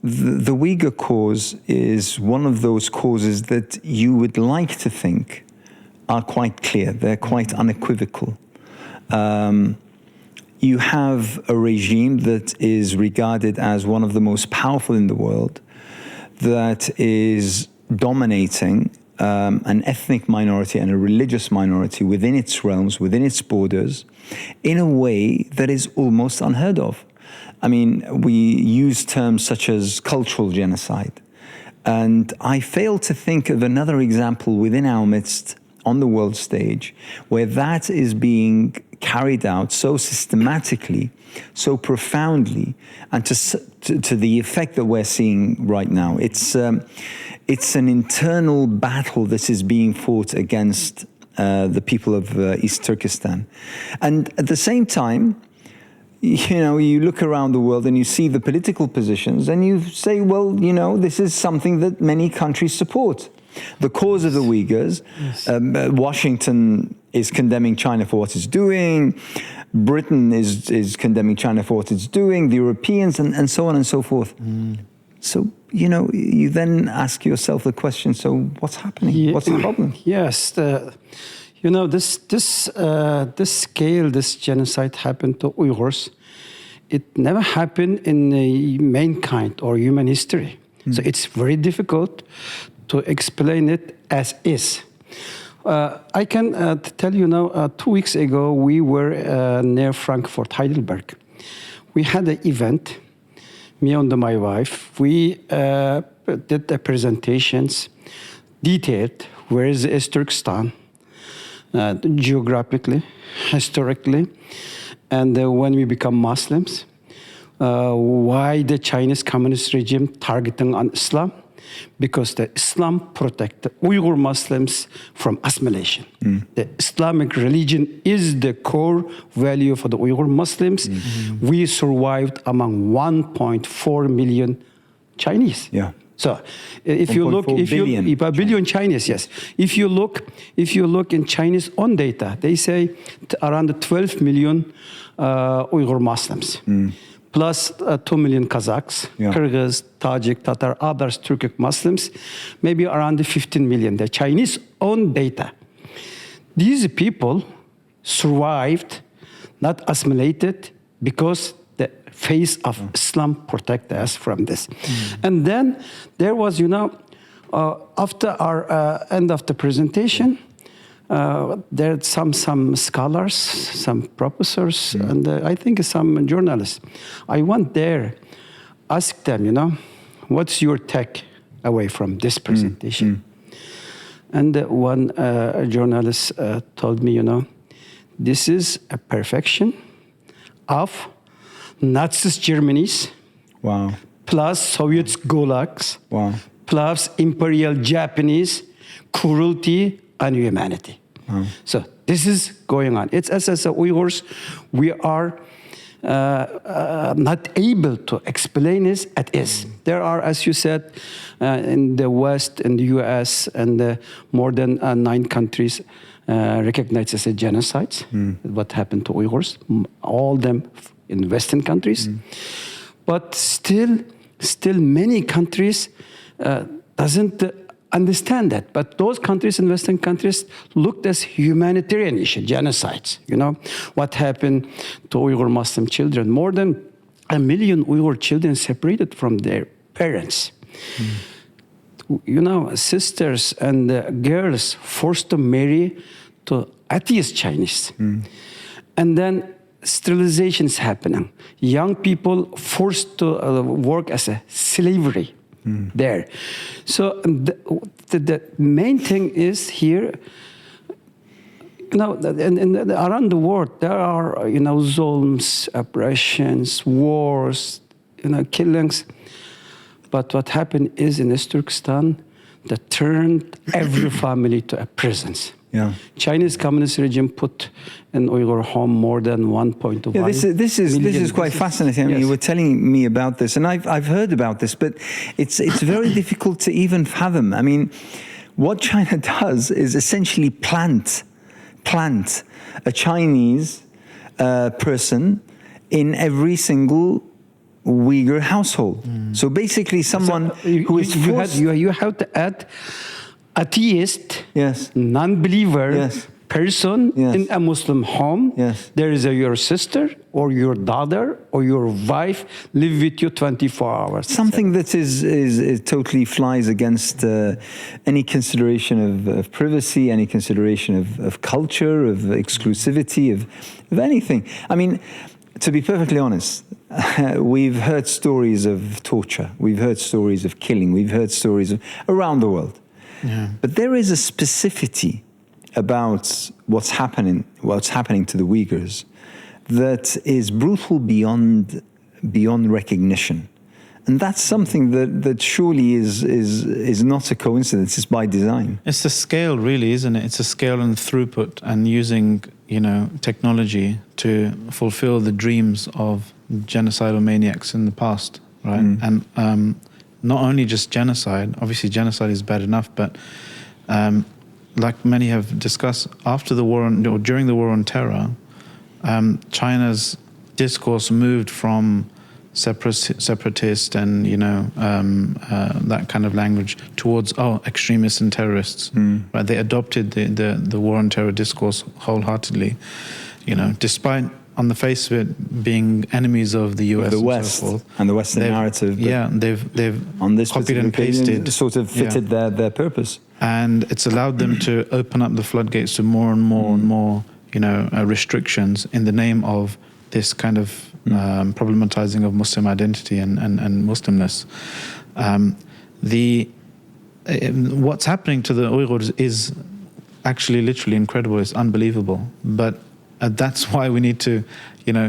the Uyghur cause is one of those causes that you would like to think are quite clear. They're quite unequivocal. You have a regime that is regarded as one of the most powerful in the world, that is dominating an ethnic minority and a religious minority within its realms, within its borders, in a way that is almost unheard of. I mean, we use terms such as cultural genocide. And I fail to think of another example within our midst on the world stage where that is being carried out so systematically, so profoundly, and to the effect that we're seeing right now. It's an internal battle that is being fought against the people of East Turkestan. And at the same time, you know, you look around the world and you see the political positions and you say, well, you know, this is something that many countries support. The cause of the Uyghurs, Washington is condemning China for what it's doing, Britain is condemning China for what it's doing, the Europeans, and so on and so forth. So, you know, you then ask yourself the question, so what's happening? What's the problem? Yes, you know, this scale, this genocide happened to Uyghurs. It never happened in mankind or human history. So it's very difficult to explain it as is. I can tell you now, 2 weeks ago, we were near Frankfurt, Heidelberg. We had an event, me and my wife. We did the presentations, detailed where is East Turkestan, geographically, historically, and when we become Muslims, why the Chinese communist regime targeting on Islam? Because the Islam protect the Uyghur Muslims from assimilation. The Islamic religion is the core value for the Uyghur Muslims. We survived among 1.4 million Chinese. Yeah. So, if you look, a billion Chinese, yes. If you look in Chinese own data, they say around 12 million Uyghur Muslims. Plus 2 million Kazakhs, Kyrgyz, Tajik, Tatar, others, Turkic Muslims, maybe around 15 million. The Chinese own data. These people survived, not assimilated, because the face of Islam protect us from this. And then there was, you know, after our end of the presentation, there are some scholars, some professors, and I think some journalists. I went there, asked them, you know, what's your take away from this presentation? And one journalist told me, you know, this is a perfection of Nazi Germany's, plus Soviet gulags, plus imperial Japanese cruelty and humanity. So this is going on. It's as Uyghurs, we are not able to explain this as is. There are, as you said, in the West, in the US, and more than 9 countries recognized as a genocide, what happened to Uyghurs, all them in Western countries. But still many countries doesn't understand that. But those countries in Western countries looked as humanitarian issue, genocides. You know, what happened to Uyghur Muslim children? More than 1 million Uyghur children separated from their parents. You know, sisters and girls forced to marry to atheist Chinese. And then sterilization is happening. Young people forced to work as a slavery. There. So the main thing is here, you know, and around the world, there are, you know, zulms, oppressions, wars, you know, killings. But what happened is in East Turkestan, that turned every family to a prisons. Chinese communist regime put in Uyghur home more than 1.1 this is quite fascinating. I mean, you were telling me about this, and I've heard about this, but it's very difficult to even fathom. I mean, what China does is essentially plant a Chinese person in every single Uyghur household. So basically someone who is forced... You have to add atheist, Yes. non-believer, Yes. person Yes. in a Muslim home. Yes. There is your sister or your daughter or your wife live with you 24 hours. Something that is totally flies against any consideration of privacy, any consideration of culture, of exclusivity, of anything. I mean, to be perfectly honest, we've heard stories of torture, we've heard stories of killing, we've heard stories of around the world. Yeah. But there is a specificity about what's happening to the Uyghurs that is brutal beyond recognition. And that's something that surely is not a coincidence, it's by design. It's the scale, really, isn't it? It's a scale and throughput, and using, technology to fulfill the dreams of genocidal maniacs in the past, right? And not only just genocide, obviously genocide is bad enough, but like many have discussed, after the war or during the war on terror, China's discourse moved from separatist and that kind of language towards extremists and terrorists. Right? They adopted the war on terror discourse wholeheartedly. Despite on the face of it being enemies of the US, the West, and so forth, and the Western narrative. Yeah, they've on this copied and pasted, sort of fitted their purpose, and it's allowed them to open up the floodgates to more and more and more, restrictions in the name of this kind of problematizing of Muslim identity and Muslimness. What's happening to the Uyghurs is actually literally incredible. It's unbelievable, but that's why we need to,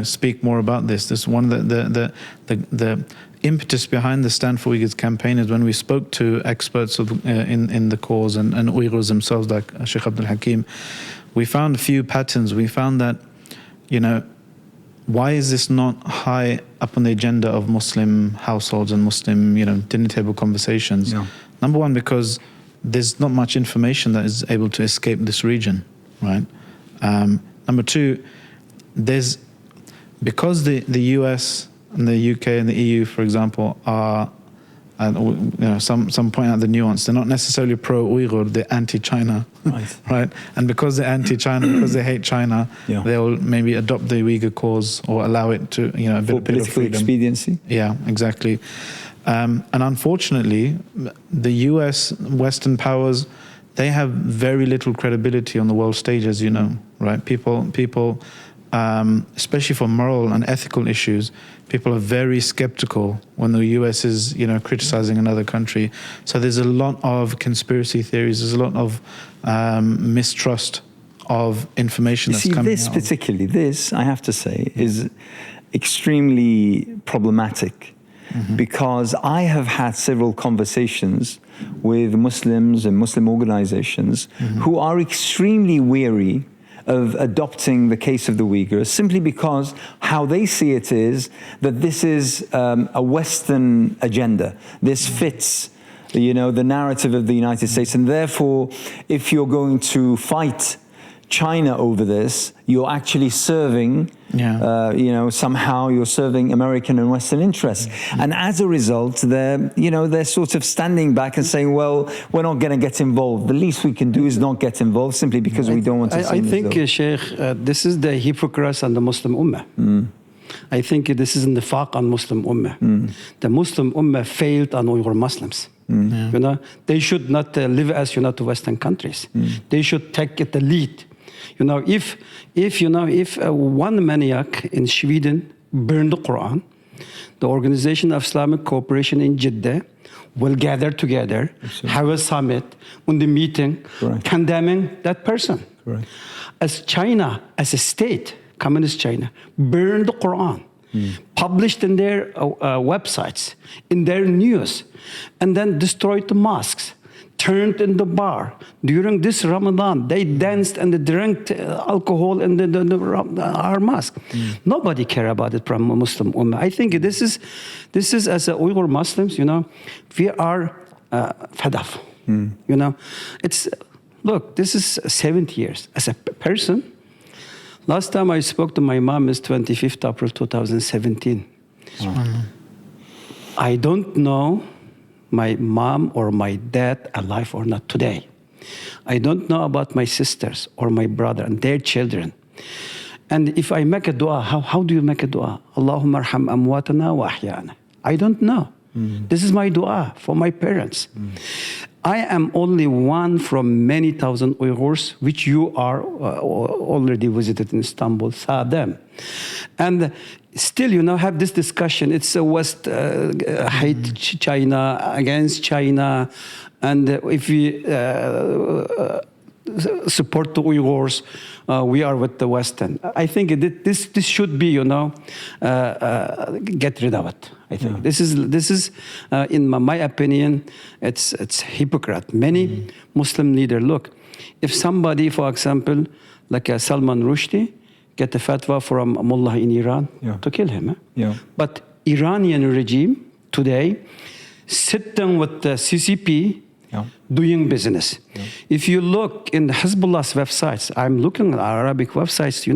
speak more about this. This one of the impetus behind the Stand for Uyghurs campaign is when we spoke to experts in the cause and Uyghurs themselves, like Sheikh Abdulhakim, we found a few patterns. We found that, why is this not high up on the agenda of Muslim households and Muslim, dinner table conversations? Yeah. Number one, because there's not much information that is able to escape this region, right? Number two, because the US and the UK and the EU, for example, are, some point out the nuance. They're not necessarily pro-Uyghur, they're anti-China, right? And because they're anti-China, because they hate China, they'll maybe adopt the Uyghur cause or allow it to, a bit of political freedom. expediency. Yeah, exactly. And unfortunately, the US, Western powers, they have very little credibility on the world stage, as you know, right? People, especially for moral and ethical issues, people are very skeptical when the US is, criticizing another country. So there's a lot of conspiracy theories. There's a lot of mistrust of information that's coming out. Particularly this, I have to say, is extremely problematic. Because I have had several conversations with Muslims and Muslim organizations who are extremely weary of adopting the case of the Uyghurs, simply because how they see it is that this is a Western agenda. This fits, the narrative of the United States, and therefore, if you're going to fight China over this, you're actually serving, somehow you're serving American and Western interests. And as a result, they're sort of standing back and saying, well, we're not going to get involved. The least we can do is not get involved simply because we don't want to. I think, Sheikh, this is the hypocrisy on the Muslim Ummah. I think this is in the nifaq on Muslim Ummah. The Muslim Ummah failed on Uyghur Muslims. They should not live as to Western countries. They should take the lead. If one maniac in Sweden burned the Quran, the Organization of Islamic Cooperation in Jeddah will gather together, have a summit, on the meeting, condemning that person. Correct. As China, as a state, communist China, burned the Quran, published in their websites, in their news, and then destroyed the mosques, turned in the bar. During this Ramadan, they danced and they drank alcohol in our mosque. Nobody care about it from a Muslim Ummah. I think this is as a Uyghur Muslims, we are fed up. Look, this is 70 years. As a person, last time I spoke to my mom is 25th April 2017. I don't know my mom or my dad alive or not today. I don't know about my sisters or my brother and their children. And if I make a dua, how do you make a dua? Allahumma arham amwatana wa ahyana. I don't know. This is my dua for my parents. I am only one from many thousand Uyghurs, which you are already visited in Istanbul, saw them. And still, have this discussion. It's a West hate China, against China. And if we support the Uyghurs, we are with the Western. I think this should be, get rid of it. I think this is in my opinion, it's hypocrite. Many Muslim leaders, look, if somebody, for example, like a Salman Rushdie, get a fatwa from a mullah in Iran to kill him. But Iranian regime today sit down with the CCP doing business. If you look in Hezbollah's websites, I'm looking at Arabic websites,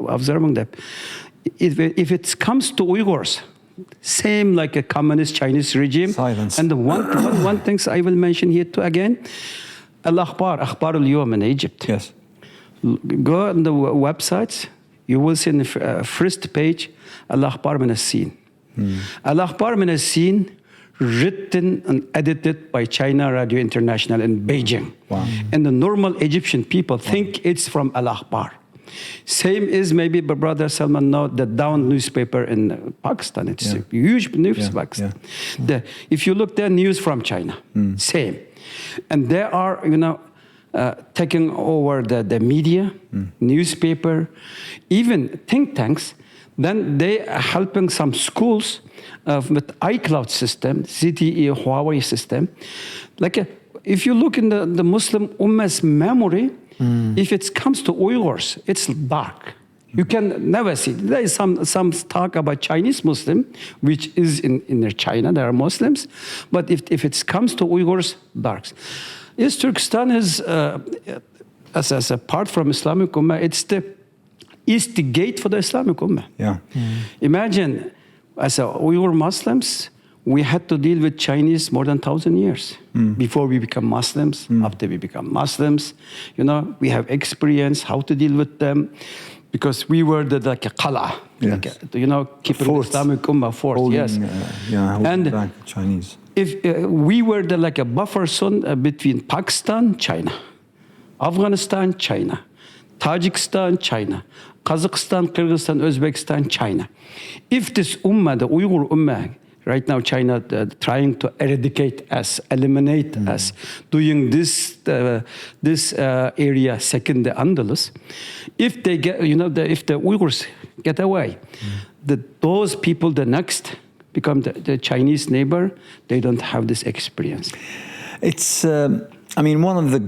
observing that. If it comes to Uyghurs, same like a communist Chinese regime. Silence. And the one thing I will mention here too again, Al-Akhbar, Akhbar al-Yawm in Egypt. Yes. Go on the websites, you will see in the first page, Al-Akhbar min as-Sin. Al-Akhbar min as-Sin, written and edited by China Radio International in Beijing. Wow. And the normal Egyptian people think it's from Al-Akhbar. Same is maybe brother Salman know the Dawn newspaper in Pakistan. It's a huge news Pakistan. If you look there, news from China, same. And they are, taking over the media, newspaper, even think tanks. Then they are helping some schools with iCloud system, ZTE, Huawei system. If you look in the Muslim Ummah's memory, if it comes to Uyghurs, it's dark. You can never see. There is some talk about Chinese Muslim, which is in China, there are Muslims. But if it comes to Uyghurs, darks. East Turkistan is, as a part from Islamic Ummah, it's the East gate for the Islamic Ummah. Imagine, as Uyghur Muslims, we had to deal with Chinese more than 1,000 years before we become Muslims. After we become Muslims, we have experience how to deal with them, because we were like a qala, keeping the Islamic Ummah force. Holding back Chinese. If we were like a buffer zone between Pakistan, China, Afghanistan, China, Tajikistan, China, Kazakhstan, Kyrgyzstan, Uzbekistan, China. If this Ummah, the Uyghur Ummah, right now China trying to eradicate us, eliminate us, doing this area second the Andalus, if they get, if the Uyghurs get away, those people, the next, become the Chinese neighbor, they don't have this experience. It's, one of the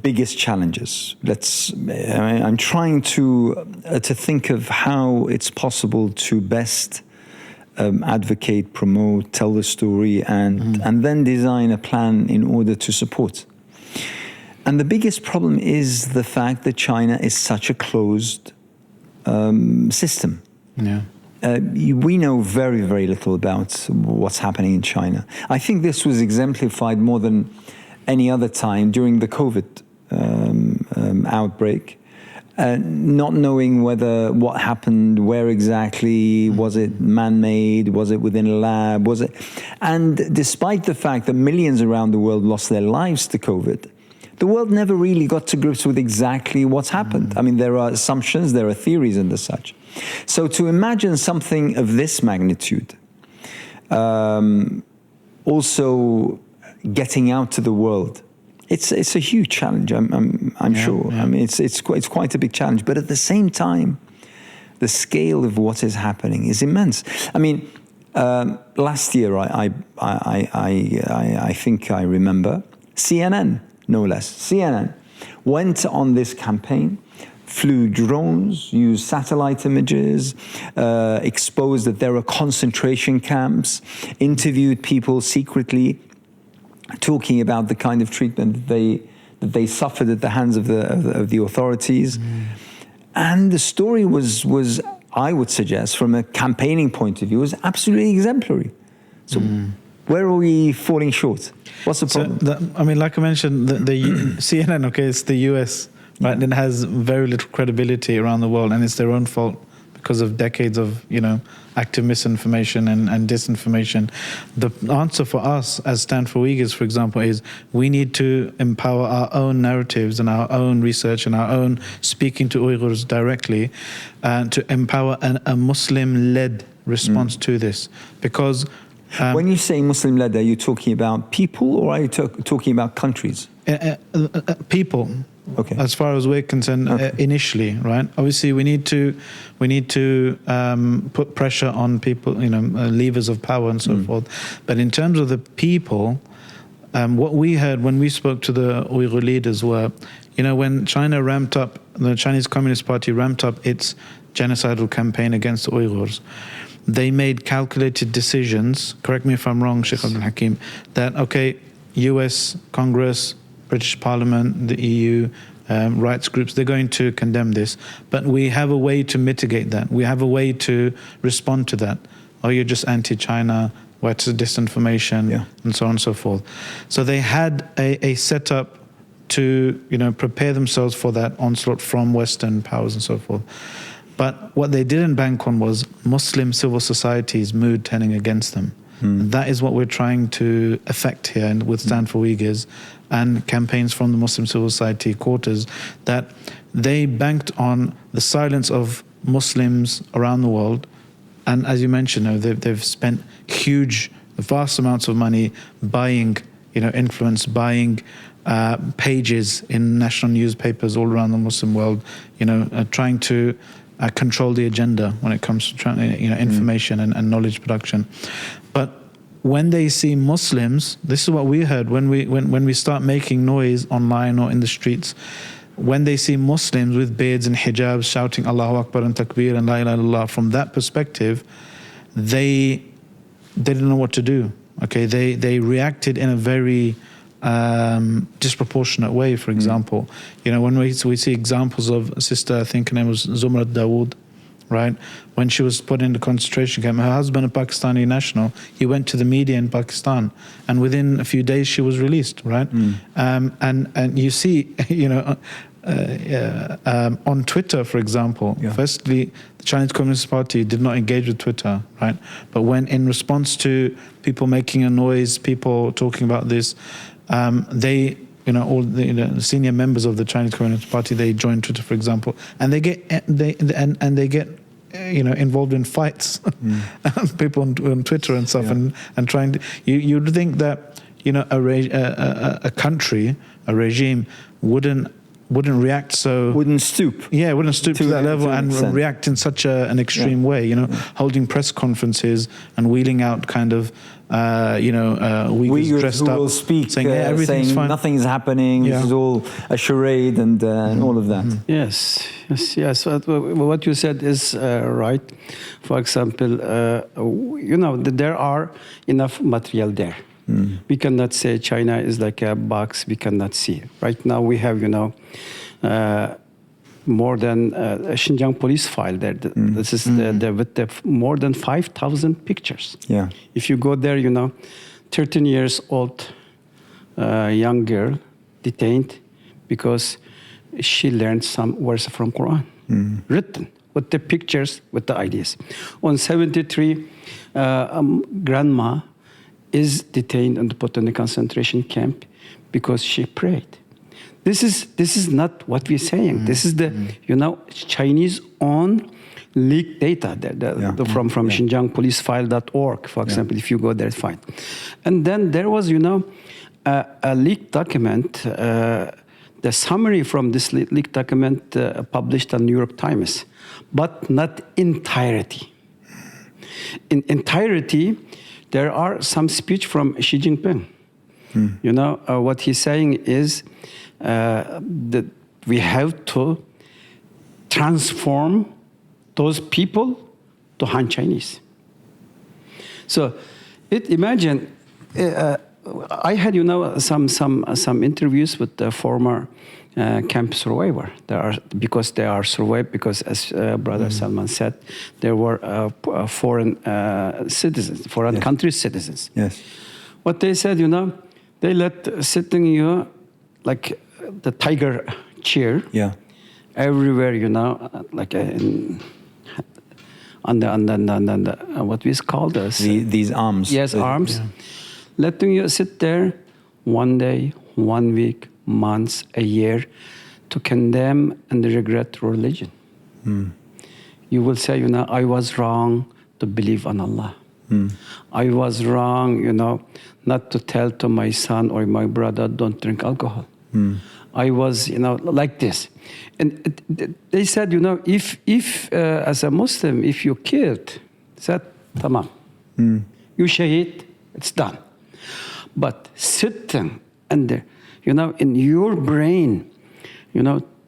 biggest challenges. I'm trying to think of how it's possible to best advocate, promote, tell the story, and then design a plan in order to support. And the biggest problem is the fact that China is such a closed system. We know very, very little about what's happening in China. I think this was exemplified more than any other time during the COVID outbreak. Not knowing what happened, where exactly, was it man-made, was it within a lab, and despite the fact that millions around the world lost their lives to COVID, the world never really got to grips with exactly what's happened. There are assumptions, there are theories and such. So to imagine something of this magnitude, also getting out to the world, it's a huge challenge. I'm sure. It's quite a big challenge. But at the same time, the scale of what is happening is immense. Last year, I think I remember CNN, no less. CNN went on this campaign, flew drones, used satellite images, exposed that there are concentration camps, interviewed people secretly, talking about the kind of treatment that they suffered at the hands of the authorities. And the story was, I would suggest, from a campaigning point of view, was absolutely exemplary. So where are we falling short? What's the problem? I mean, like I mentioned, the CNN, okay, it's the US, right? And it has very little credibility around the world, and it's their own fault because of decades of, active misinformation and disinformation. The answer for us as Stand for Uyghurs, for example, is we need to empower our own narratives and our own research and our own speaking to Uyghurs directly, to empower a Muslim-led response to this. Because when you say Muslim-led, are you talking about people or are you talking about countries? People. Okay. As far as we're concerned, initially, right? Obviously, we need to put pressure on people, levers of power and so forth. But in terms of the people, what we heard when we spoke to the Uyghur leaders were, when China ramped up, the Chinese Communist Party ramped up its genocidal campaign against the Uyghurs, they made calculated decisions. Correct me if I'm wrong, Sheikh Abdulhakim. That U.S. Congress, British Parliament, the EU, rights groups, they're going to condemn this. But we have a way to mitigate that. We have a way to respond to that. Oh, you're just anti-China, what's disinformation, and so on and so forth. So they had a setup to, prepare themselves for that onslaught from Western powers and so forth. But what they didn't bank on was Muslim civil society's mood turning against them. That is what we're trying to affect here with Stand for Uyghurs and campaigns from the Muslim civil society quarters, that they banked on the silence of Muslims around the world. And as you mentioned, they've spent vast amounts of money buying, influence, buying pages in national newspapers all around the Muslim world, trying to control the agenda when it comes to information and knowledge production. But when they see Muslims, this is what we heard when we start making noise online or in the streets. When they see Muslims with beards and hijabs shouting Allahu Akbar and Takbir and La ilaha illallah, from that perspective, they didn't know what to do. Okay, they reacted in a very disproportionate way. For example, when we see examples of a sister, I think her name was Zumrat Dawood, right? When she was put in the concentration camp, her husband, a Pakistani national, he went to the media in Pakistan, and within a few days she was released, right? And you see, on Twitter, for example, firstly, the Chinese Communist Party did not engage with Twitter, right? But when in response to people making a noise, people talking about this, they, all the senior members of the Chinese Communist Party, they join Twitter, for example, and they get involved in fights, people on Twitter and stuff, and trying to. You'd think that a country, a regime wouldn't react so, wouldn't stoop to that level and react in such an extreme way, holding press conferences and wheeling out kind of Uyghurs dressed who up, will speak, saying everything's fine, nothing's happening, this is all a charade, and all of that. Yes. What you said is right. For example, there are enough material there. We cannot say China is like a box we cannot see. Right now we have, more than a Xinjiang police file there. This is with more than 5,000 pictures. Yeah. If you go there, 13 years old young girl detained because she learned some words from Quran, written with the pictures, with the ideas. On 73, grandma is detained and put in the concentration camp because she prayed. This is not what we're saying. This is the Chinese own leaked data from xinjiangpolicefile.org, for example. If you go there, it's fine. And then there was a leaked document. The summary from this leaked document published on New York Times, but not entirety. In entirety, there are some speech from Xi Jinping. What he's saying is that we have to transform those people to Han Chinese. So, imagine I had some interviews with the former camp survivor. Because they are survived because, as Brother Salman said, there were foreign citizens, foreign countries' citizens. Yes. What they said, they let sitting you like the tiger chair. Yeah. Everywhere, like on the what we call this. These arms. Yes, arms. Yeah. Letting you sit there 1 day, 1 week, months, a year, to condemn and regret religion. You will say, I was wrong to believe on Allah. I was wrong, not to tell to my son or my brother, don't drink alcohol. I was, like this. And they said, if as a Muslim, if you killed, said, tamam. You shaheed, it's done. But sitting and, in your brain,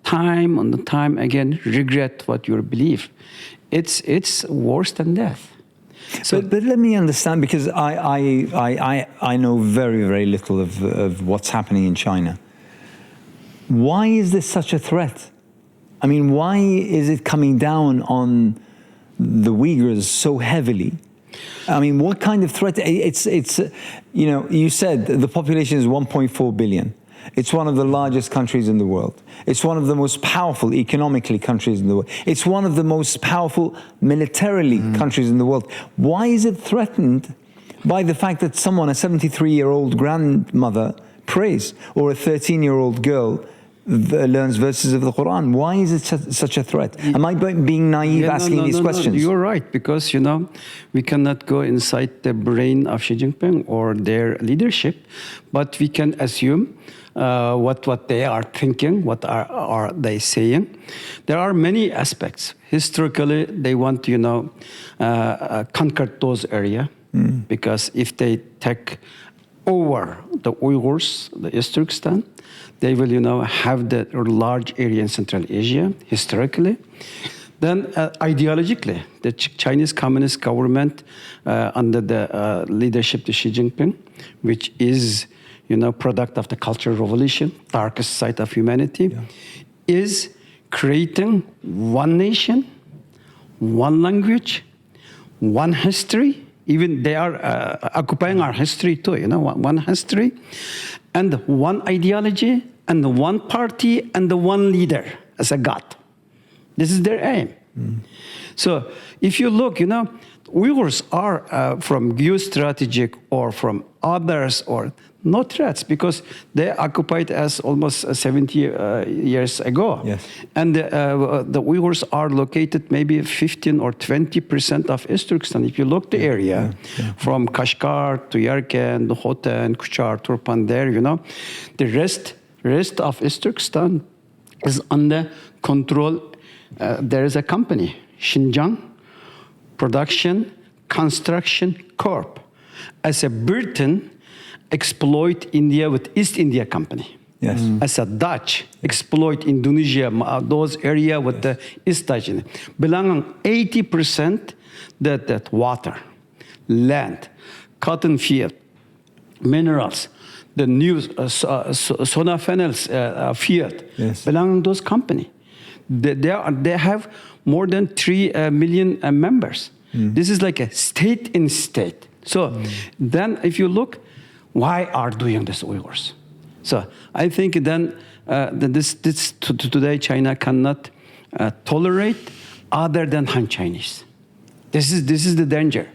time on the time again, regret what you believe. It's worse than death. So, but let me understand, because I know very, very little of what's happening in China. Why is this such a threat? I mean, why is it coming down on the Uyghurs so heavily? I mean, what kind of threat? It's you said the population is 1.4 billion. It's one of the largest countries in the world. It's one of the most powerful economically countries in the world. It's one of the most powerful militarily countries in the world. Why is it threatened by the fact that someone, a 73-year-old grandmother, prays, or a 13-year-old girl learns verses of the Quran? Why is it such a threat? Am I being naive asking these questions? No, you're right, because, we cannot go inside the brain of Xi Jinping or their leadership, but we can assume what they are thinking, what are they saying. There are many aspects. Historically, they want to, conquer those areas, because if they take over the Uyghurs, the East Turkistan, they will, have the large area in Central Asia, historically. Then, ideologically, the Chinese Communist government, under the leadership of Xi Jinping, which is, product of the Cultural Revolution, darkest side of humanity, is creating one nation, one language, one history. Even they are occupying our history too, one history, and one ideology, and one party, and the one leader as a god. This is their aim. So if you look, Uyghurs are from geostrategic or from others or no threats, because they occupied us almost 70 years ago. Yes. And the Uyghurs are located maybe 15 or 20% of East Turkestan. If you look the area, from Kashgar to Yarkand, Hotan, Kuchar, Turpan there, the rest of East Turkestan is under control. There is a company, Xinjiang Production Construction Corp, as a Britain exploit India with East India Company. Yes. As a Dutch exploit Indonesia, those area with the East Dutch. Belonging 80% that water, land, cotton field, minerals, the new soda funnels field, belonging to those company. They have more than 3 million members. This is like a state in state. So then if you look, why are doing this Uyghurs? So I think then today China cannot tolerate other than Han Chinese. This is the danger.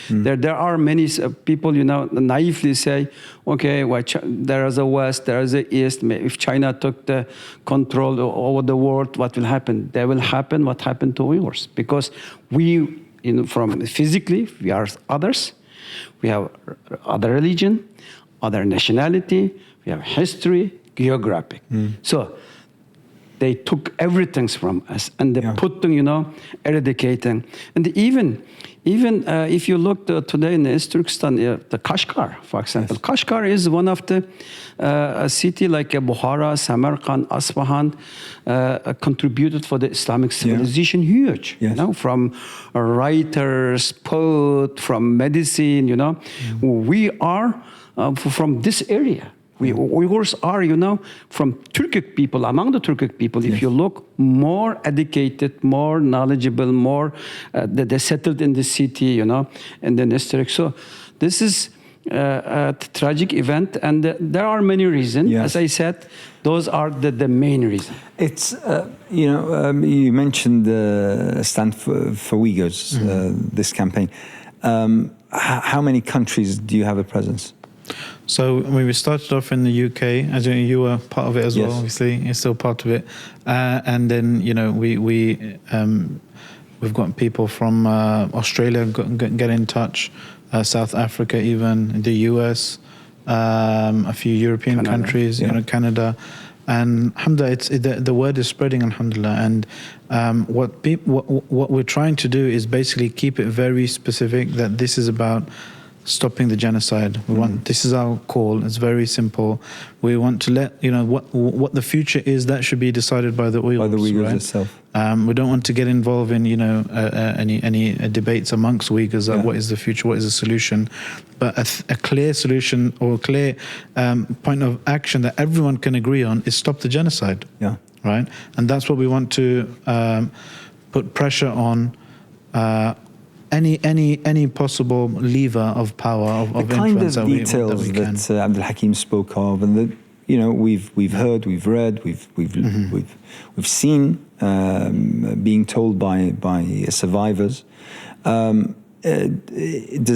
There are many people, naively say, okay, well, there is a West, there is a East. If China took the control over the world, what will happen? There will happen what happened to Uyghurs, because we, from physically, we are others. We have other religion, other nationality, we have history, geographic. So they took everything from us, and they put them, eradicating. And even if you look today in East Turkestan, the Kashgar, for example. Kashgar is one of the city like Bukhara, Samarkand, Asfahan, contributed for the Islamic civilization, huge. From writers, poet, from medicine, we are from this area. Uyghurs are, from Turkic people, among the Turkic people, if you look, more educated, more knowledgeable, more they settled in the city, and then East Turkistan. So this is a tragic event, and there are many reasons. Yes. As I said, those are the main reasons. It's, you mentioned Stand for Uyghurs, this campaign. How many countries do you have a presence? So we started off in the UK, as you were part of it as well. Obviously, you're still part of it, and then we've got people from Australia get in touch, South Africa, even the US, a few European countries, Canada, and alhamdulillah, the word is spreading, alhamdulillah. And what we're trying to do is basically keep it very specific, that this is about stopping the genocide. We want, this is our call. It's very simple. We want to let what the future is. That should be decided by the Uyghurs. By the Uyghurs right? itself. We don't want to get involved in any debates amongst Uyghurs. Like what is the future? What is the solution? But a clear solution or a clear point of action that everyone can agree on is stop the genocide. Yeah. Right. And that's what we want to put pressure on. Any possible lever of power of influence the kind of details that Abdulhakim spoke of, and that we've heard, we've read, we've seen being told by survivors. Does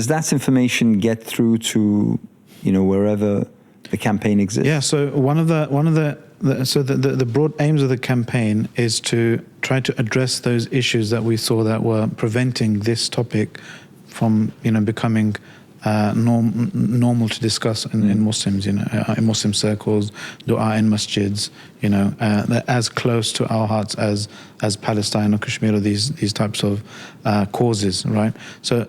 that information get through to wherever the campaign exists? Yeah. So one of the broad aims of the campaign is to try to address those issues that we saw that were preventing this topic from becoming normal to discuss in Muslims, in Muslim circles, dua in masjids, they're as close to our hearts as Palestine or Kashmir or these types of causes, right? So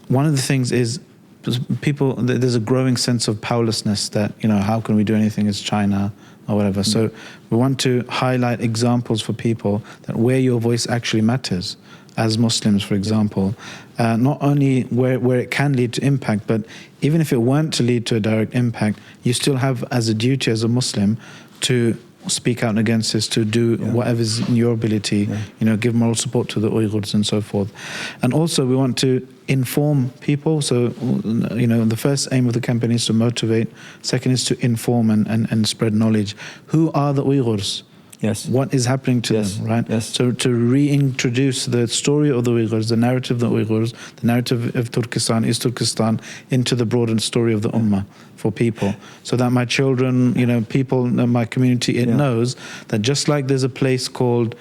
one of the things is there's a growing sense of powerlessness that how can we do anything as China or whatever. So we want to highlight examples for people that where your voice actually matters as Muslims, for example, not only where it can lead to impact, but even if it weren't to lead to a direct impact, you still have as a duty as a Muslim to speak out against this, to do whatever's in your ability, give moral support to the Uyghurs and so forth. And also we want to inform people. So, the first aim of the campaign is to motivate. Second is to inform and spread knowledge. Who are the Uyghurs? Yes. What is happening to them, right? Yes. So to reintroduce the story of the Uyghurs, the narrative of the Uyghurs, the narrative of Turkistan, East Turkistan, into the broader story of the Ummah for people. So that my children, people in my community, knows that just like there's a place called,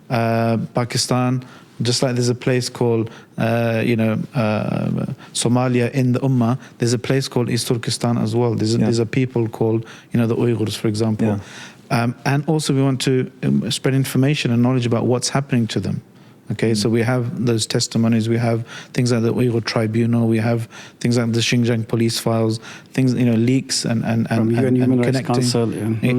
Pakistan, just like there's a place called, Somalia in the Ummah, there's a place called East Turkistan as well. There's a people called, the Uyghurs, for example. Yeah. And also we want to spread information and knowledge about what's happening to them. Okay, so we have those testimonies, we have things like the Uyghur Tribunal, we have things like the Xinjiang police files, things, leaks and Human Rights Council,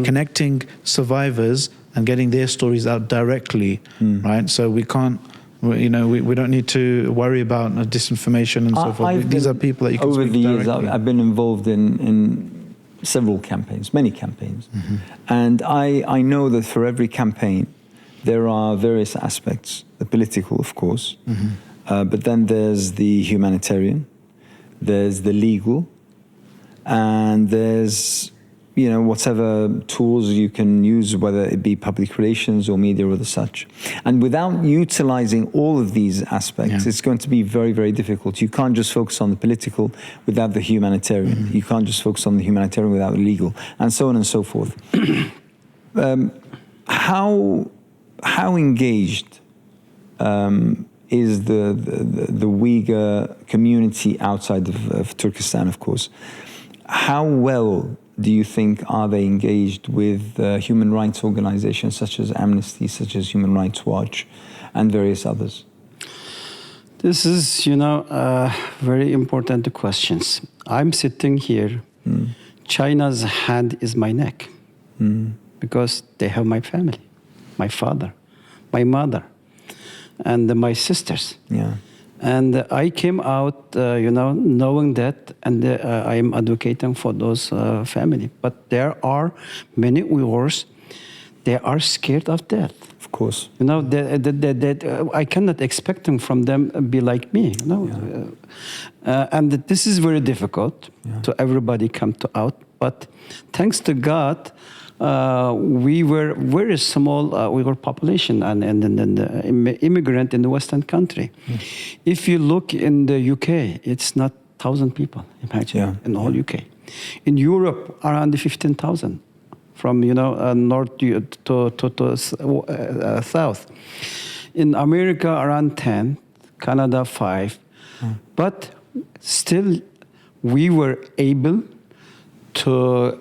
connecting survivors and getting their stories out directly, right? So we can't, we don't need to worry about disinformation and so forth. These are people that you can speak directly. Over the years, I've been involved in several campaigns, many campaigns. And I know that for every campaign, there are various aspects, the political, of course, but then there's the humanitarian, there's the legal, and there's, whatever tools you can use, whether it be public relations or media or the such. And without utilizing all of these aspects, it's going to be very, very difficult. You can't just focus on the political without the humanitarian. You can't just focus on the humanitarian without the legal, and so on and so forth. How engaged is the Uyghur community outside of Turkestan, of course? How well do you think are they engaged with human rights organizations such as Amnesty, such as Human Rights Watch, and various others? This is, very important questions. I'm sitting here. China's hand is my neck because they have my family, my father, my mother, and my sisters. Yeah. And I came out, knowing that, and I am advocating for those family. But there are many Uyghurs, they are scared of death. Of course. I cannot expect from them be like me. And this is very difficult to everybody come to out. But thanks to God, we were very small Uyghur population and immigrant in the Western country. If you look in the UK, it's not 1,000 people. Imagine in all UK. In Europe, around 15,000. From north to south. In America, around 10. Canada, 5. But still, we were able to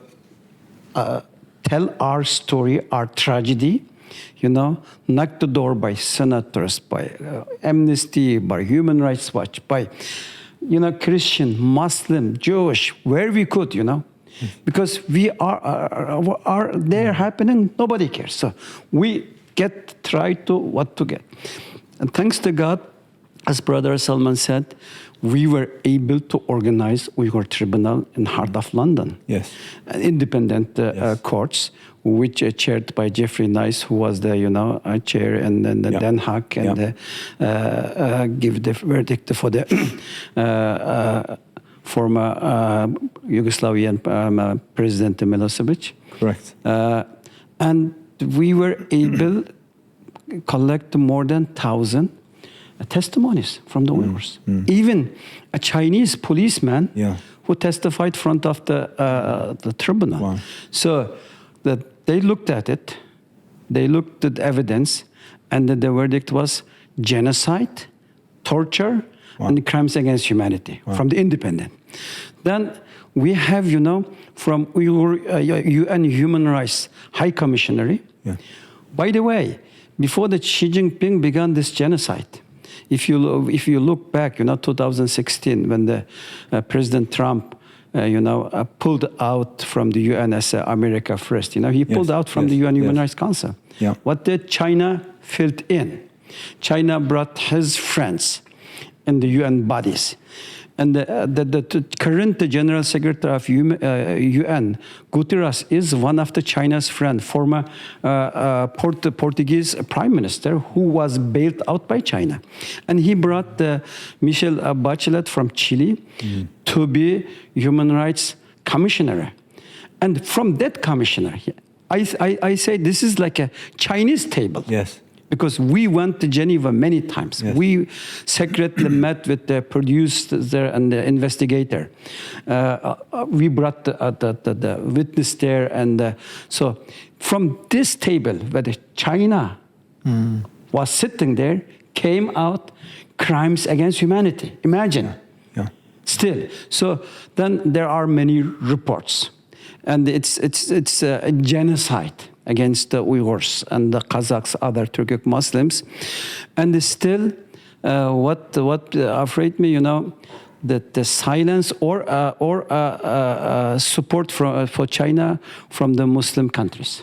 tell our story, our tragedy, knocked the door by senators, by Amnesty, by Human Rights Watch, by, Christian, Muslim, Jewish, where we could, because we are there happening, nobody cares. So we try to what to get. And thanks to God, as Brother Salman said, we were able to organize Uyghur Tribunal in heart of London. Yes. Independent courts, which are chaired by Jeffrey Nice, who was the chair, and then the Den Haag, and give the verdict for the former Yugoslavian President Milosevic. Correct. And we were able to collect more than 1,000 testimonies from the Uyghurs. Even a Chinese policeman who testified in front of the tribunal. Wow. So that they looked at it, they looked at evidence, and the verdict was genocide, torture, and crimes against humanity from the independent. Then we have, from Uyghur UN Human Rights High Commissioner. By the way, before the Xi Jinping began this genocide, if you look back, 2016, when the President Trump, pulled out from the UN as America first, he pulled out from the UN Human Rights Council. What did China filled in? China brought his friends in the UN bodies. And the current General Secretary of UN, Guterres, is one of the China's friend, former Portuguese Prime Minister, who was bailed out by China. And he brought Michelle Bachelet from Chile to be Human Rights Commissioner. And from that commissioner, I say this is like a Chinese table. Yes. Because we went to Geneva many times. Yes. We secretly met with the producer and the investigator. We brought the witness there. And so from this table, where China was sitting there, came out crimes against humanity. Imagine. Still. So then there are many reports. And it's a genocide against the Uyghurs and the Kazakhs, other Turkic Muslims. And still, what afraid me, that the silence or support for China from the Muslim countries.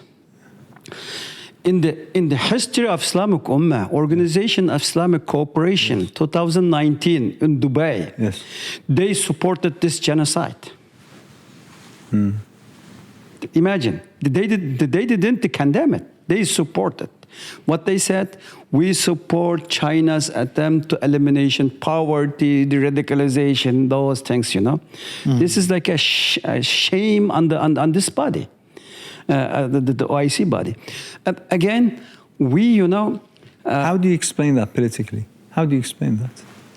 In the history of Islamic Ummah, Organization of Islamic Cooperation, 2019 in Dubai, they supported this genocide. Imagine, they didn't condemn it. They supported. What they said, we support China's attempt to elimination poverty, the radicalization, those things, This is like a shame on this body, the OIC body. And again, we, how do you explain that politically? How do you explain that?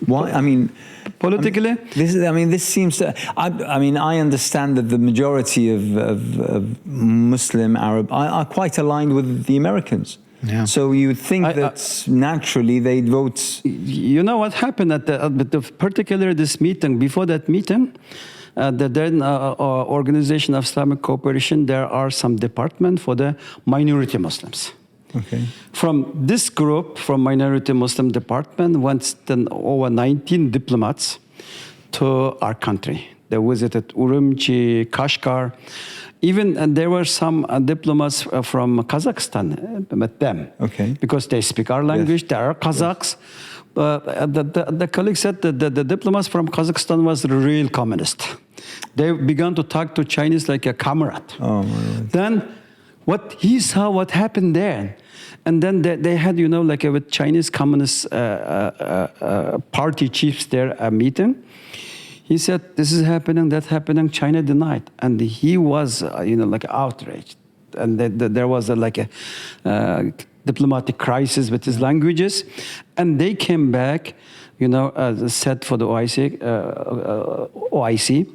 Why? I mean, politically, this seems to. I understand that the majority of Muslim Arab are quite aligned with the Americans. Yeah. So you would think that naturally they'd vote. You know what happened at particularly this meeting? Before that meeting, the then Organization of Islamic Cooperation, there are some department for the minority Muslims. Okay. From this group, from Minority Muslim Department, went then over 19 diplomats to our country. They visited Urumqi, Kashgar. Even there were some diplomats from Kazakhstan with them. Okay. Because they speak our language, they are Kazakhs. The colleague said that the diplomats from Kazakhstan was real communist. They began to talk to Chinese like a comrade. Oh, my Lord. Then what he saw what happened there. And then they had, like with Chinese Communist party chiefs there, a meeting. He said, this is happening, that's happening. China denied. And he was, like outraged. And there was a diplomatic crisis with his languages. And they came back, said for the OIC,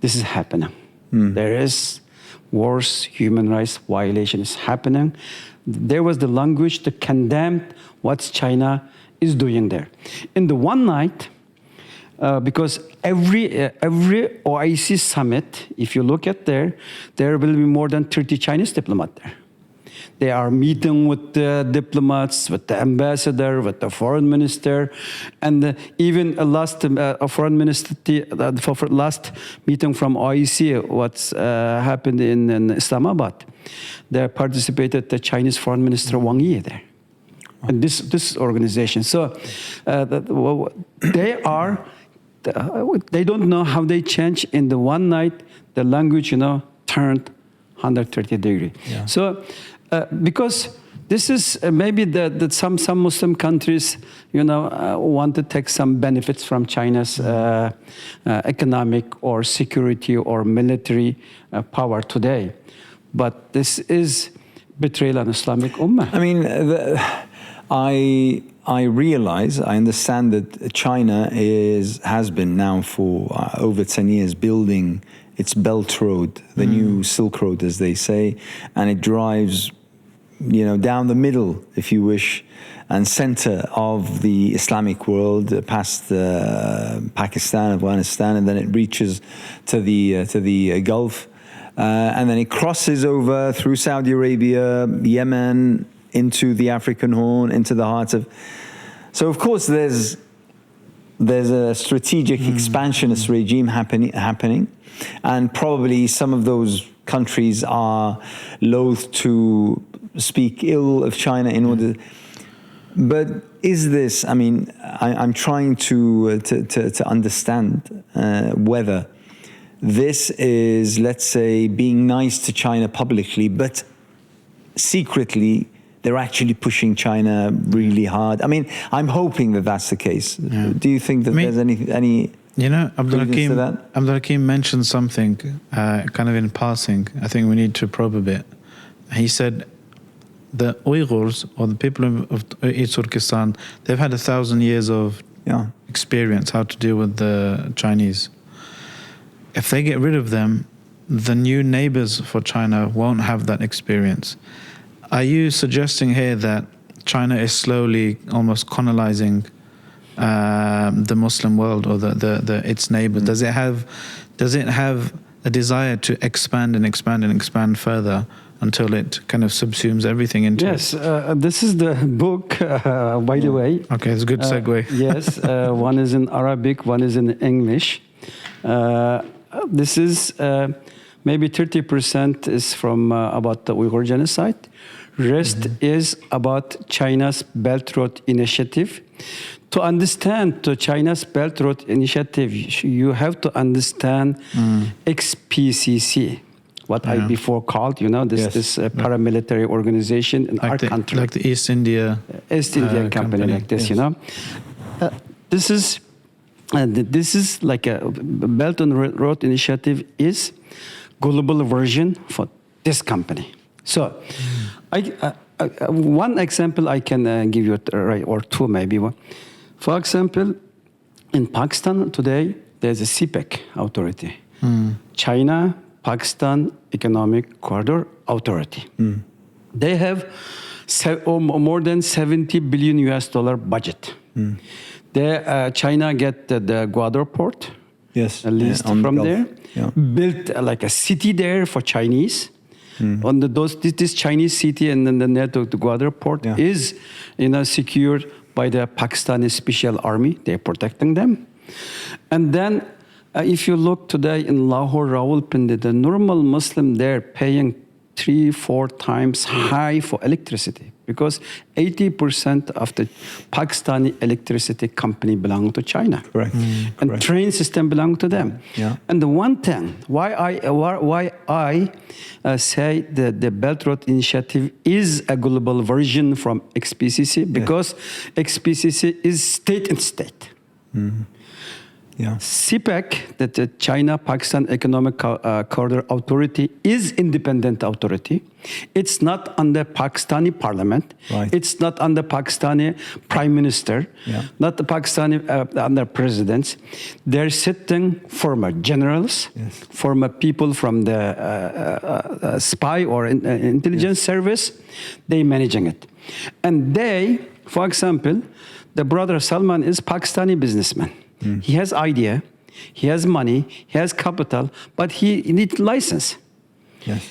this is happening. There is worse human rights violation is happening. There was the language to condemn what China is doing there. In the one night, because every OIC summit, if you look at there will be more than 30 Chinese diplomats there. They are meeting with the diplomats, with the ambassador, with the foreign minister, and even last foreign minister, for last meeting from OIC, what's happened in Islamabad. There participated the Chinese foreign minister Wang Yi there. And this organization. So they don't know how they change in the one night. The language, turned 130 degrees. Yeah. So because this is maybe that some Muslim countries, want to take some benefits from China's economic or security or military power today. But this is betrayal on Islamic Ummah. I mean, I realize, I understand that China has been now for over 10 years building its Belt Road, the new Silk Road, as they say, and it drives, down the middle, if you wish, and center of the Islamic world, past Pakistan, Afghanistan, and then it reaches to the Gulf. And then it crosses over through Saudi Arabia, Yemen, into the African Horn, into the heart of... So, of course, there's a strategic expansionist regime happening, and probably some of those countries are loath to speak ill of China in order... But is this... I mean, I'm trying to understand whether... This is, let's say, being nice to China publicly, but secretly, they're actually pushing China really hard. I mean, I'm hoping that that's the case. Yeah. Do you think that there's any Abdulhakim mentioned something kind of in passing. I think we need to probe a bit. He said the Uyghurs, or the people of East Turkistan, they've had 1,000 years of experience how to deal with the Chinese. If they get rid of them, the new neighbors for China won't have that experience. Are you suggesting here that China is slowly almost colonizing the Muslim world or its neighbors? Does it have a desire to expand and expand and expand further until it kind of subsumes everything into it? Yes, this is the book, by the way. Okay, it's a good segue. Yes, one is in Arabic, one is in English. This is maybe 30% is from about the Uyghur genocide. Rest is about China's Belt Road Initiative. To understand the China's Belt Road Initiative, you have to understand XPCC, what I before called, this paramilitary organization in our country. Like the East Indian Company, like this, This is like a Belt and Road Initiative is global version for this company. So, one example I can give you, or two maybe. For example, in Pakistan today, there's a CPEC authority, China Pakistan Economic Corridor Authority. They have more than $70 billion US budget. China get the Gwadar port, at least from there. Built like a city there for Chinese. On this Chinese city and then the network, the Gwadar port is, secured by the Pakistani Special Army. They're protecting them, and then If you look today in Lahore, Rawalpindi, the normal Muslim there paying 3-4 times high for electricity, because 80% of the Pakistani electricity company belong to China. Correct. And Correct. train system belong to them. Yeah. And the one thing why I say that the Belt Road Initiative is a global version from XPCC, because XPCC is state and state. Yeah. CPEC, that the China-Pakistan Economic Corridor Authority, is independent authority. It's not under Pakistani parliament. Right. It's not under Pakistani prime minister. Yeah. Not the Pakistani under presidents. They're sitting former generals, former people from the spy or intelligence service. They managing it, and they, for example, the brother Salman is Pakistani businessman. He has idea, he has money, he has capital, but he needs license. Yes.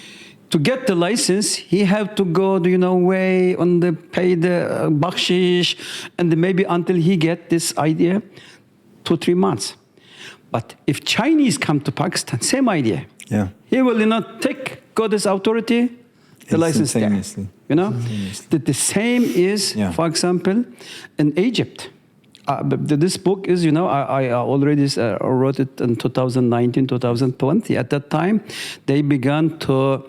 To get the license, he have to go, way on the pay the bakshish, and maybe until he get this idea, 2-3 months. But if Chinese come to Pakistan, same idea. Yeah. He will go this authority, the license there. The same is, for example, in Egypt. This book is, I already wrote it in 2019, 2020. At that time, they began to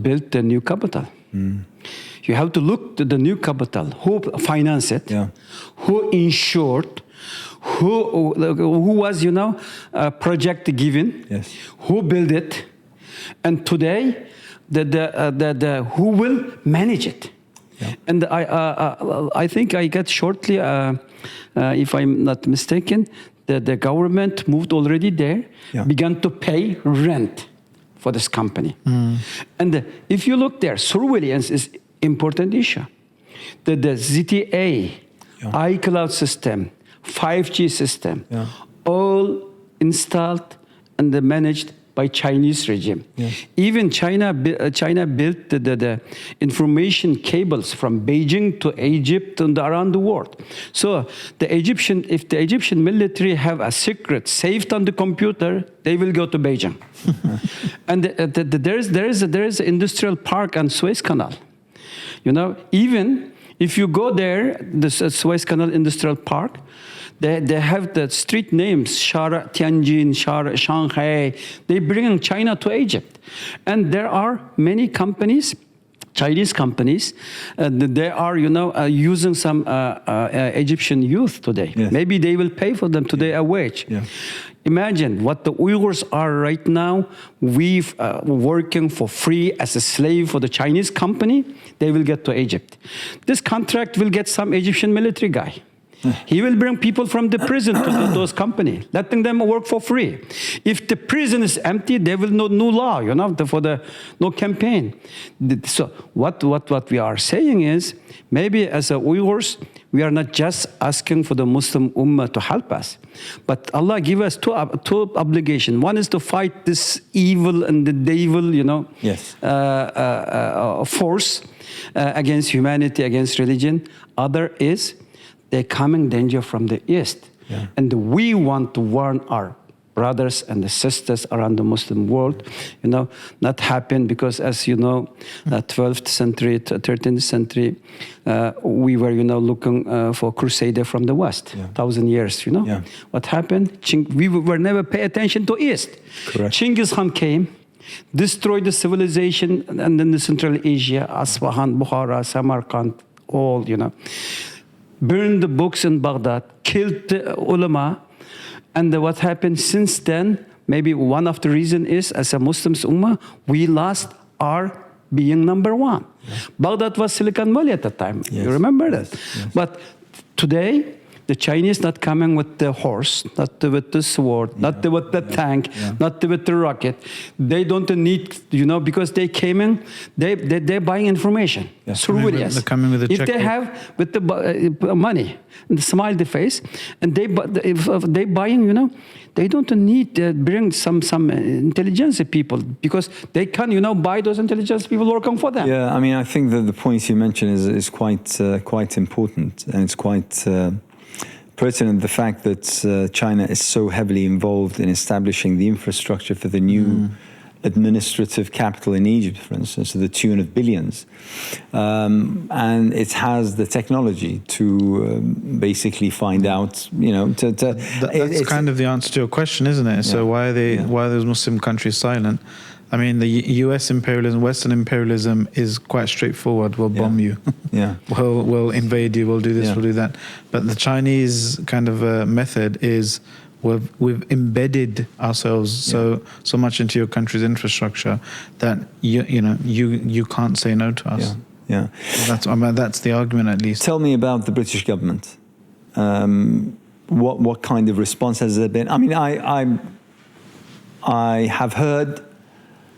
build the new capital. You have to look to the new capital. Who financed it? Yeah. Who insured? Who was, project given? Yes. Who built it? And today, who will manage it? Yeah. And I think I got shortly, if I'm not mistaken, the government moved already there, began to pay rent for this company. And if you look there, surveillance is important issue. The ZTA, iCloud system, 5G system, all installed and managed by Chinese regime. Yes. Even China built the information cables from Beijing to Egypt and around the world. So if the Egyptian military have a secret saved on the computer, they will go to Beijing. And there is an industrial park on Suez Canal. Even if you go there, the Suez Canal Industrial Park, they have the street names, Shara, Tianjin, Shara, Shanghai. They bring China to Egypt. And there are many companies, Chinese companies, they are, using some Egyptian youth today. Yes. Maybe they will pay for them today a wage. Yeah. Imagine what the Uyghurs are right now. We've working for free as a slave for the Chinese company. They will get to Egypt. This contract will get some Egyptian military guy. He will bring people from the prison to those companies, letting them work for free. If the prison is empty, there will no law, for the no campaign. So what we are saying is, maybe as a Uyghurs, we are not just asking for the Muslim Ummah to help us, but Allah give us two obligations. One is to fight this evil and the devil, yes. Force against humanity, against religion. Other is the coming danger from the East. Yeah. And we want to warn our brothers and the sisters around the Muslim world, not happen, because as you know, 12th century, 13th century, we were, looking for crusader from the West, 1,000 years, Yeah. What happened? We were never pay attention to East. Correct. Genghis Khan came, destroyed the civilization, and then the Central Asia, Asfahan, Bukhara, Samarkand, all, burned the books in Baghdad, killed the ulama. And what happened since then, maybe one of the reasons is, as a Muslims Ummah, we lost our being number one. Yeah. Baghdad was Silicon Valley at the time. Yes. You remember that? Yes. But today, the Chinese not coming with the horse, not with the sword, not with the tank, not with the rocket. They don't need, because they came in, they're buying information. Yeah. They're coming with a if they have with the money and the smiley face, and if they buying, they don't need to bring some intelligence people, because they can, buy those intelligence people working for them. Yeah, I mean, I think that the points you mentioned is quite important, and it's quite pertinent the fact that China is so heavily involved in establishing the infrastructure for the new administrative capital in Egypt, for instance, to the tune of billions. And it has the technology to basically find out, That's kind of the answer to your question, isn't it? So why are those Muslim countries silent? I mean, the U.S. imperialism, Western imperialism is quite straightforward. We'll bomb you. We'll invade you. We'll do this. We'll do that. But the Chinese kind of method is we've embedded ourselves so much into your country's infrastructure that you can't say no to us. That's the argument, at least. Tell me about the British government. What kind of response has there been? I mean, I have heard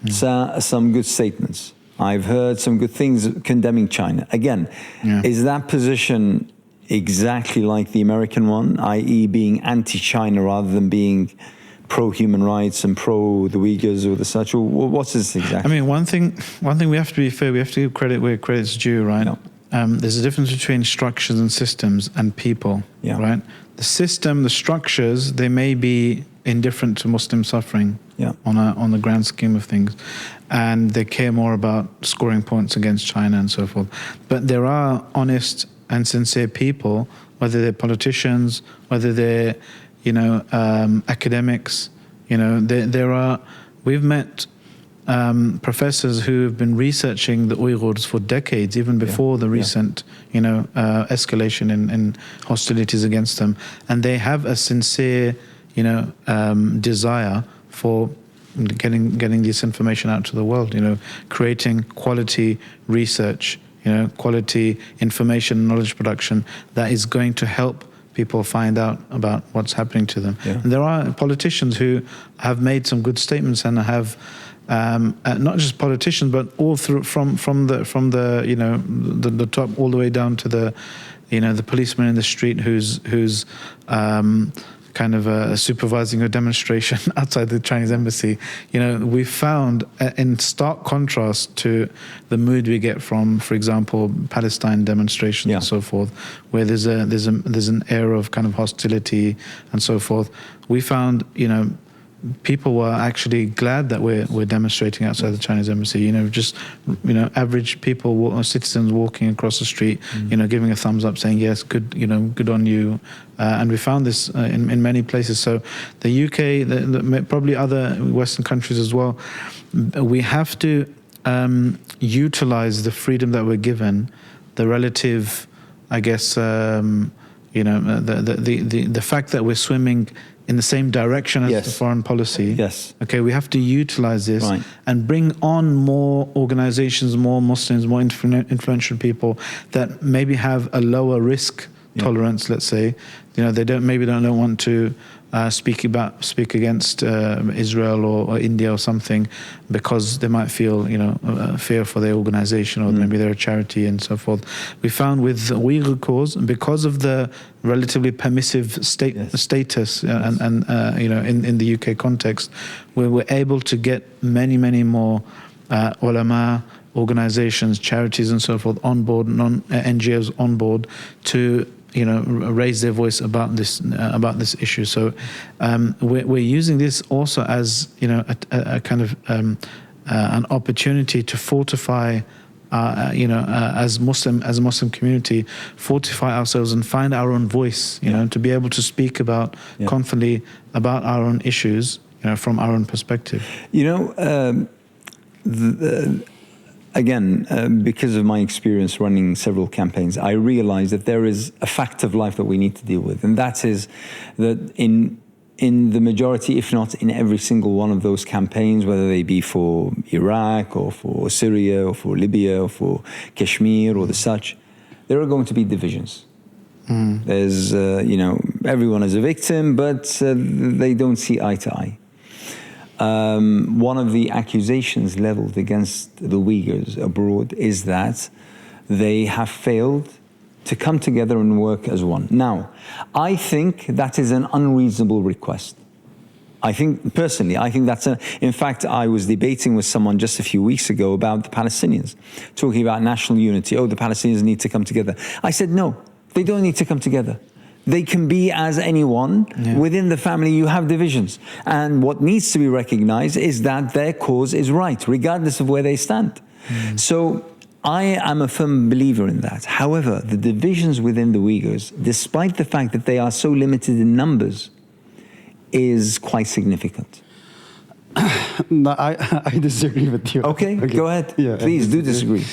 some good statements. I've heard some good things condemning China. Again, is that position exactly like the American one, i.e. being anti-China rather than being pro-human rights and pro the Uyghurs or the such? Or what's this exactly? I mean, one thing we have to be fair, we have to give credit where credit's due, right? There's a difference between structures and systems and people, right? The system, the structures, they may be indifferent to Muslim suffering on the grand scheme of things, and they care more about scoring points against China and so forth. But there are honest and sincere people, whether they're politicians, whether they're academics, we've met professors who have been researching the Uyghurs for decades, even before the recent escalation in hostilities against them, and they have a sincere desire for getting this information out to the world, creating quality research, quality information, knowledge production that is going to help people find out about what's happening to them. And there are politicians who have made some good statements and have not just politicians, but all through from the top all the way down to the policeman in the street who's kind of supervising a demonstration outside the Chinese embassy. We found, in stark contrast to the mood we get from, for example, Palestine demonstrations and so forth, where there's an air of kind of hostility and so forth. We found, people were actually glad that we're demonstrating outside the Chinese embassy. Average people, citizens walking across the street, giving a thumbs up, saying yes, good, good on you. And we found this in many places. So the UK, probably other Western countries as well, we have to utilize the freedom that we're given, the relative, I guess, the fact that we're swimming in the same direction as the foreign policy. Okay, we have to utilize this and bring on more organizations, more Muslims, more influential people that maybe have a lower risk tolerance, let's say. They don't want to speak against Israel or India or something because they might feel fear for their organization, or maybe they're a charity and so forth. We found with the Uyghur cause, because of the relatively permissive status and in the UK context, we were able to get many more ulama, organizations, charities and so forth on board, NGOs on board to raise their voice about this issue. So we're using this also as a kind of an opportunity to fortify as a Muslim community, fortify ourselves and find our own voice, to be able to speak about confidently about our own issues, from our own perspective. Again, because of my experience running several campaigns, I realize that there is a fact of life that we need to deal with, and that is that in the majority, if not in every single one of those campaigns, whether they be for Iraq or for Syria or for Libya or for Kashmir or the such, there are going to be divisions. There's, everyone is a victim, but they don't see eye to eye. One of the accusations leveled against the Uyghurs abroad is that they have failed to come together and work as one. Now, I think that is an unreasonable request. Personally, I think that's in fact, I was debating with someone just a few weeks ago about the Palestinians, talking about national unity. Oh, the Palestinians need to come together. I said, no, they don't need to come together. They can be as anyone. Yeah. Within the family, you have divisions. And what needs to be recognized is that their cause is right, regardless of where they stand. So I am a firm believer in that. However, the divisions within the Uyghurs, despite the fact that they are so limited in numbers, is quite significant. No, I disagree with you. Okay, go ahead. Yeah, Please do disagree.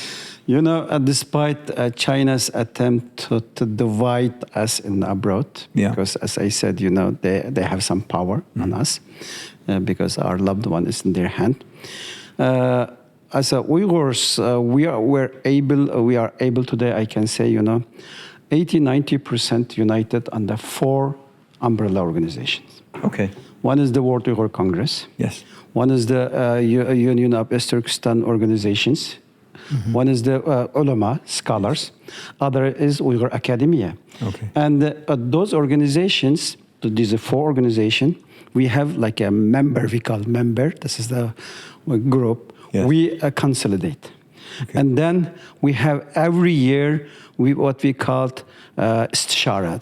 You know, despite China's attempt to divide us in abroad, Yeah. because as I said, you know, they have some power on us because our loved one is in their hand. As a Uyghurs, we are able today, I can say, you know, 80-90% united under 4 umbrella organizations. Okay. One is the World Uyghur Congress. Yes. One is the Union of East Turkistan organizations. One is the ulama, scholars. Other is Uyghur Academia. Okay. And those organizations, these are 4 organizations, we have like a member, we call member, this is the group. Yes. We consolidate. Okay. And then we have every year what we called istishara.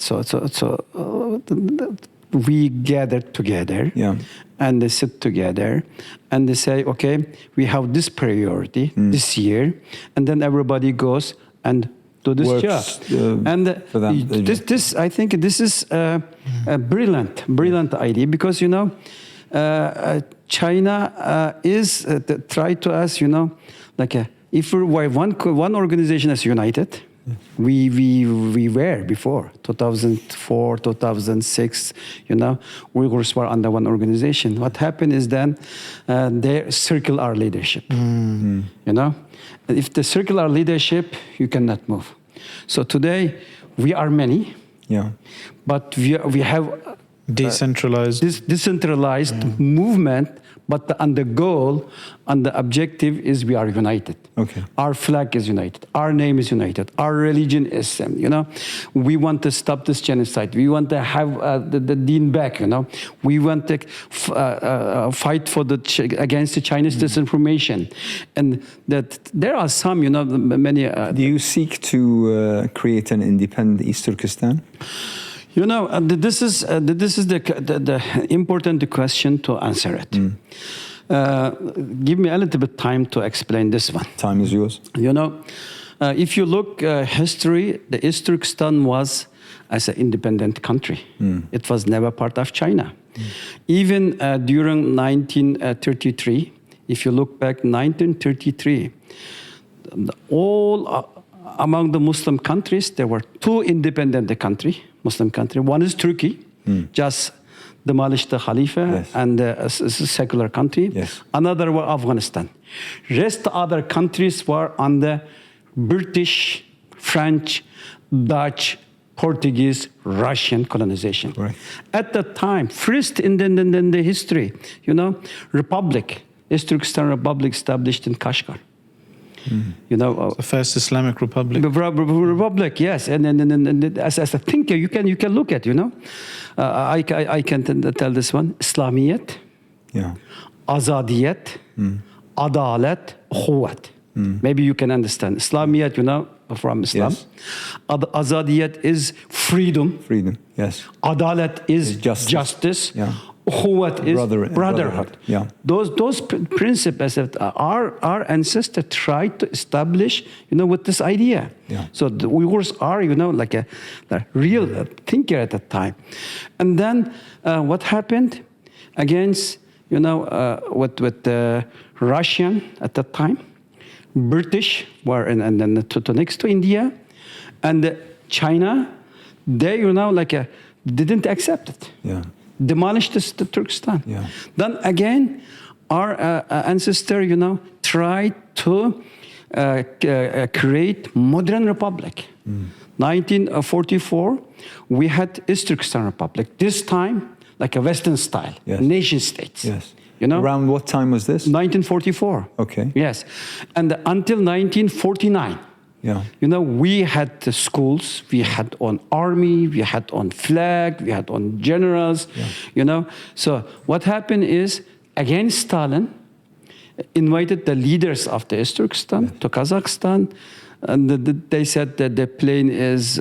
We gather together. Yeah. And they sit together and they say, okay, we have this priority this year, and then everybody goes and do this Works, job. And for them, this, I think, this is a brilliant idea, because you know, China is try to us, you know, like if one organization is united. We were before 2004, 2006, you know, Uyghurs were under one organization. What happened is then they circle our leadership. You know, if they circle our leadership, you cannot move. So today we are many, Yeah. but we have Decentralized. this decentralized movement. But the goal and the objective is we are united. Okay. Our flag is united. Our name is united. Our religion is same. You know, we want to stop this genocide. We want to have the deen back. You know, we want to fight for against the Chinese disinformation, and that there are some. You know, many. Do you seek to create an independent East Turkestan? You know, this is the important question to answer it. Give me a little bit time to explain this one. Time is yours. You know, if you look history, the East Turkestan was as an independent country. It was never part of China. Even during 1933, if you look back, 1933, all among the Muslim countries, there were 2 independent Muslim country. One is Turkey, just demolished the Khalifa, Yes. and a secular country. Yes. Another was Afghanistan. Rest other countries were under British, French, Dutch, Portuguese, Russian colonization. Right. At that time, first in the history, you know, republic, East Turkestan Republic established in Kashgar. You know, The first Islamic Republic. Republic, yes, and as a thinker, you can look at, you know, I can tell this one: Islamiyat, Yeah. Azadiyat, Adalat, Khuwat. Maybe you can understand Islamiyat, you know, from Islam. Yes. Azadiyat is freedom. Freedom. Yes. Adalat is Justice. justice. Yeah. Ukhuwat is brotherhood. Yeah. Those principles that our ancestors tried to establish, you know, with this idea. Yeah. So the Uyghurs are, you know, like a real thinker at that time. And then what happened against, you know, with Russian at that time, British were and then to next to India, and China, they, you know, like didn't accept it. Yeah. Demolished the Turkestan. Yeah. Then again, our ancestor, you know, tried to create modern republic. 1944, we had East Turkestan Republic. This time, like a Western style, Yes. nation states. Yes. You know, Around what time was this? 1944. Okay. Yes, and until 1949. Yeah. You know, we had the schools, we had on army, we had on flag, we had on generals, you know. So what happened is, again, Stalin invited the leaders of the East Turkestan to Kazakhstan, And they said that the plane is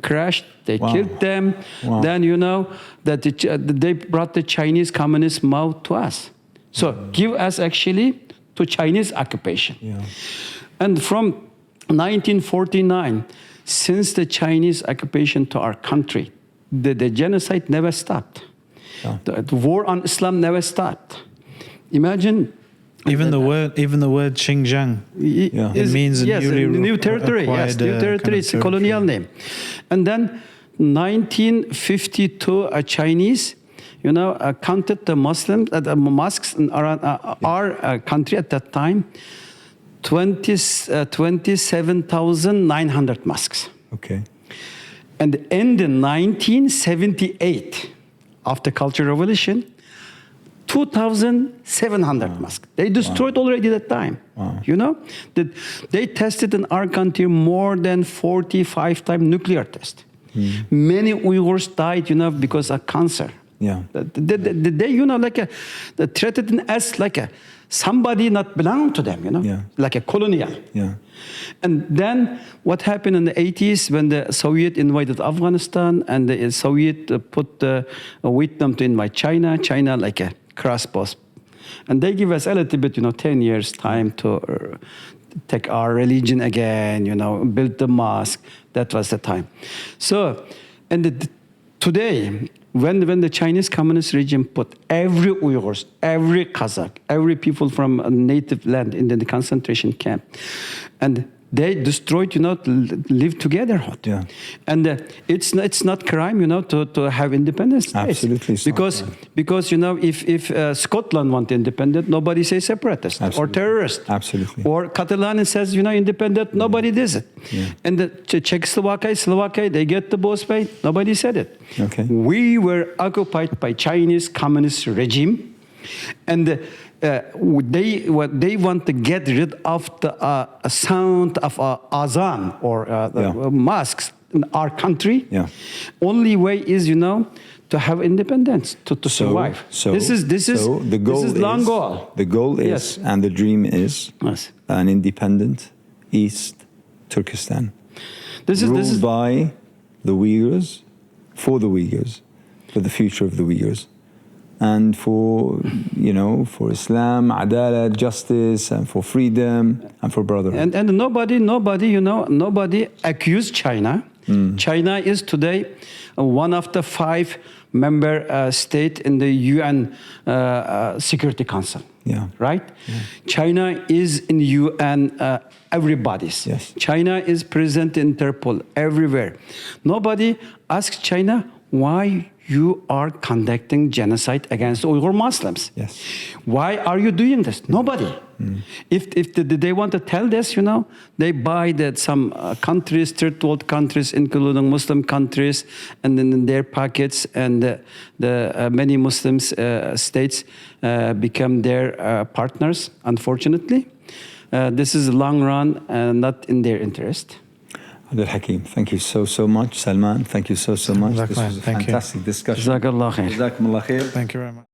crashed. They killed them. Then that they brought the Chinese communist Mao to us. So give us actually to Chinese occupation. Yeah. And from 1949, since the Chinese occupation to our country, the genocide never stopped. Yeah. The war on Islam never stopped. Imagine. Even the word Xinjiang, it means new territory. Yes, new territory. It's a colonial name. And then 1952, a Chinese, counted the Muslims at the mosques in our country at that time, 27,900 mosques. Okay. And in the 1978, after Cultural Revolution, 2,700 mosques. They destroyed already that time. Wow. They tested in our country more than 45 times nuclear test. Many Uyghurs died, because of cancer. Yeah. They they treated us like somebody not belong to them, like a colonial. Yeah. And then what happened in the 80s when the Soviet invaded Afghanistan and the Soviet put Vietnam to invade China like a crossbows. And they give us a little bit, 10 years time to take our religion again, build the mosque. That was the time. So, and today, when the Chinese communist regime put every Uyghurs, every Kazakh, every people from a native land in the concentration camp, and they destroyed, live together. Yeah. And it's not crime, to have independence. Absolutely, it's because if Scotland want independent, nobody says separatist or terrorist. Absolutely. Or Catalan says independent, nobody does it. Yeah. And the Czechoslovakia, they get the both way, nobody said it. Okay. We were occupied by Chinese communist regime, and they want to get rid of the sound of azan or the mosques in our country. Yeah. Only way is to have independence to survive. So this is the goal this is long goal. The goal is and the dream is an independent East Turkistan. Ruled by the Uyghurs, for the Uyghurs, for the future of the Uyghurs. And for Islam, adalat, justice, and for freedom, and for brotherhood. And nobody accused China. China is today one of the 5 member states in the UN Security Council. Yeah. Right? Yeah. China is in UN everybody's. Yes. China is present in Interpol everywhere. Nobody asks China why you are conducting genocide against Uyghur Muslims. Yes. Why are you doing this? Nobody. If they want to tell this, they buy that some countries, third world countries, including Muslim countries, and then in their pockets, and the many Muslim states become their partners, unfortunately. This is a long run and not in their interest. Abdulhakim, thank you so much. Salman, thank you so much. This was a fantastic discussion. Jazakallah khair. Jazakumullah khair. Thank you very much.